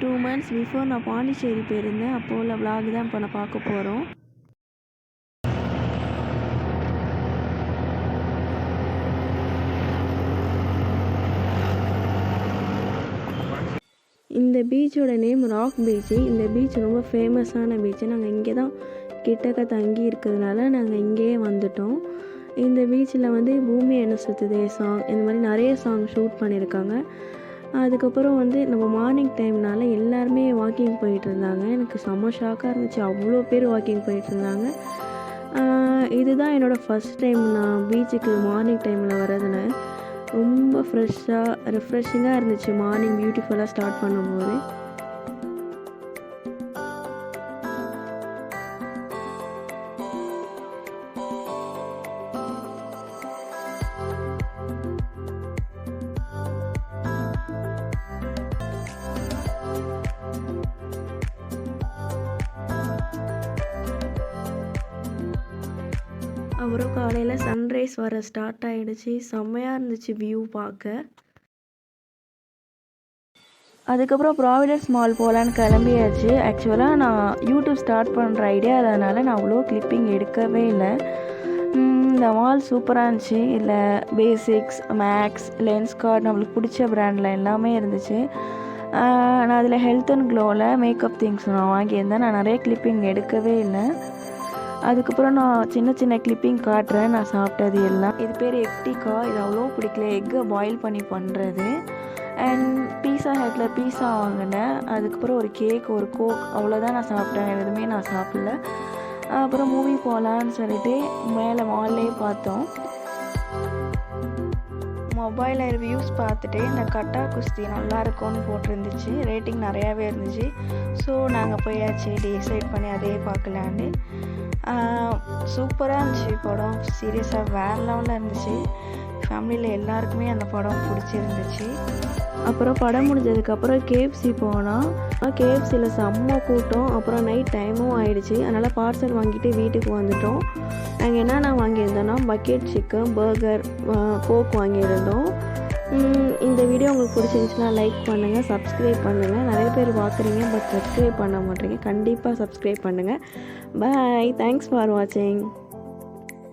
2 months before நான் பாண்டிச்சேரி போயிருந்தேன். அப்போ உள்ள விளாக் தான் இப்போ நான் பார்க்க போகிறோம். இந்த பீச்சோட நேம் ராக் பீச்சு. இந்த பீச் ரொம்ப ஃபேமஸான பீச்சு. நாங்கள் இங்கே தான் கிட்டக்க தங்கி இருக்கிறதுனால நாங்கள் இங்கேயே வந்துட்டோம். இந்த பீச்சில் வந்து பூமி என்ன சுற்றுதே சாங், இந்த மாதிரி நிறைய சாங் ஷூட் பண்ணியிருக்காங்க. அதுக்கப்புறம் வந்து நம்ம மார்னிங் டைம்னால எல்லாருமே வாக்கிங் போயிட்டு இருந்தாங்க. எனக்கு செம்ம ஷாக்காக இருந்துச்சு, அவ்வளோ பேர் வாக்கிங் போயிட்டு இருந்தாங்க. இதுதான் என்னோடய ஃபஸ்ட் டைம் நான் பீச்சுக்கு மார்னிங் டைமில் வர்றதுன்னு. ரொம்ப ஃப்ரெஷ்ஷாக ரெஃப்ரெஷிங்காக இருந்துச்சு மார்னிங் பியூட்டிஃபுல்லாக ஸ்டார்ட் பண்ணும்போது. அப்புறம் காலையில் சன்ரைஸ் வர ஸ்டார்ட் ஆகிடுச்சு. செம்மையாக இருந்துச்சு வியூ பார்க்க. அதுக்கப்புறம் ப்ராவிடன்ஸ் மால் போகலான்னு கிளம்பியாச்சு. ஆக்சுவலாக நான் யூடியூப் ஸ்டார்ட் பண்ணுற ஐடியா அதனால் நான் அவ்வளோ கிளிப்பிங் எடுக்கவே இல்லை. இந்த மால் சூப்பராக இருந்துச்சு. இல்லை பேசிக்ஸ், மேக்ஸ், லென்ஸ்கார்ட், நம்மளுக்கு பிடிச்ச பிராண்டில் எல்லாமே இருந்துச்சு. நான் அதில் ஹெல்த் அண்ட் க்ளோவில் மேக்கப் திங்ஸ் நான் வாங்கியிருந்தேன். நான் நிறைய கிளிப்பிங் எடுக்கவே இல்லை. அதுக்கப்புறம் நான் சின்ன சின்ன கிளிப்பிங் காட்டுறேன் நான் சாப்பிட்டது எல்லாம். இது பேர் எக்டிகா. இது அவ்வளோ பிடிக்கல, எக்கை பாயில் பண்ணி பண்ணுறது. அண்ட் பீஸா ஹட்டில் பீஸா வாங்கினேன். அதுக்கப்புறம் ஒரு கேக், ஒரு கோக், அவ்வளோதான் நான் சாப்பிட்டேன். எதுவுமே நான் சாப்பிடல. அப்புறம் மூவி போகலான்னு சொல்லிட்டு மேலே மால்லே பார்த்தோம். மொபைலில் ரிவ்யூஸ் பார்த்துட்டு இந்த கட்டா குஸ்தி நல்லாயிருக்கும்னு போட்டிருந்துச்சு. ரேட்டிங் நிறையாவே இருந்துச்சு. ஸோ நாங்கள் போயாச்சு டிசைட் பண்ணி அதே பார்க்கலான்னு. சூப்பராக இருந்துச்சு படம். சீரியஸாக வேறு லெவலில் இருந்துச்சு. ஃபேமிலியில் எல்லாருக்குமே அந்த படம் பிடிச்சிருந்துச்சு. அப்புறம் படம் முடிஞ்சதுக்கப்புறம் கேஎஃப்சி போனோம். கேஎஃப்சியில் செம்ம கூட்டம். அப்புறம் நைட் டைமும் ஆயிடுச்சு. அதனால் பார்சல் வாங்கிட்டு வீட்டுக்கு வந்துட்டோம். நாங்கள் என்னென்ன வாங்கியிருந்தோன்னா பக்கெட் சிக்கன், பர்கர், கோக் வாங்கியிருந்தோம். இந்த வீடியோ உங்களுக்கு பிடிச்சிருந்துச்சுன்னா லைக் பண்ணுங்கள், சப்ஸ்கிரைப் பண்ணுங்கள். நிறைய பேர் பார்க்குறீங்க பட் சப்ஸ்கிரைப் பண்ண மாட்டேறீங்க. கண்டிப்பாக சப்ஸ்கிரைப் பண்ணுங்கள். பாய். தேங்க்ஸ் ஃபார் வாட்சிங்.